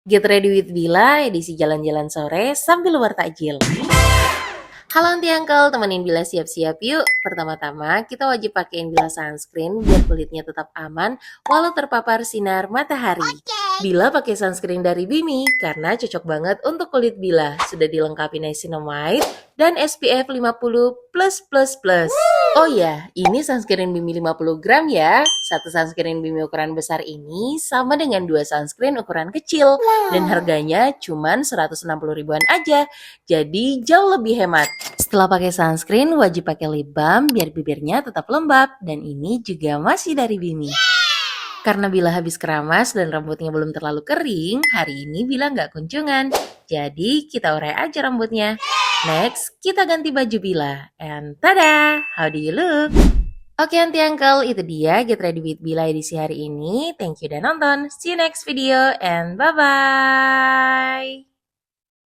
Get ready with Bila, edisi jalan-jalan sore sambil luar takjil. Halo Aunty Uncle, temenin Bila siap-siap yuk. Pertama-tama, kita wajib pakein Bila sunscreen biar kulitnya tetap aman walau terpapar sinar matahari. Bila pakai sunscreen dari Bimi karena cocok banget untuk kulit Bila. Sudah dilengkapi niacinamide dan SPF 50+++. Oh ya, ini sunscreen Bimi 50 gram ya. Satu sunscreen Bimi ukuran besar ini sama dengan dua sunscreen ukuran kecil. Dan harganya cuman 160 ribuan aja. Jadi jauh lebih hemat. Setelah pakai sunscreen, wajib pakai lip balm biar bibirnya tetap lembab. Dan ini juga masih dari Bimi. Karena Bila habis keramas dan rambutnya belum terlalu kering, hari ini Bila nggak kunjungan. Jadi kita urai aja rambutnya. Next, kita ganti baju Bila. And tada! How do you look? Oke Aunty Uncle, itu dia Get Ready with Bila edisi hari ini. Thank you udah nonton. See you next video and bye-bye!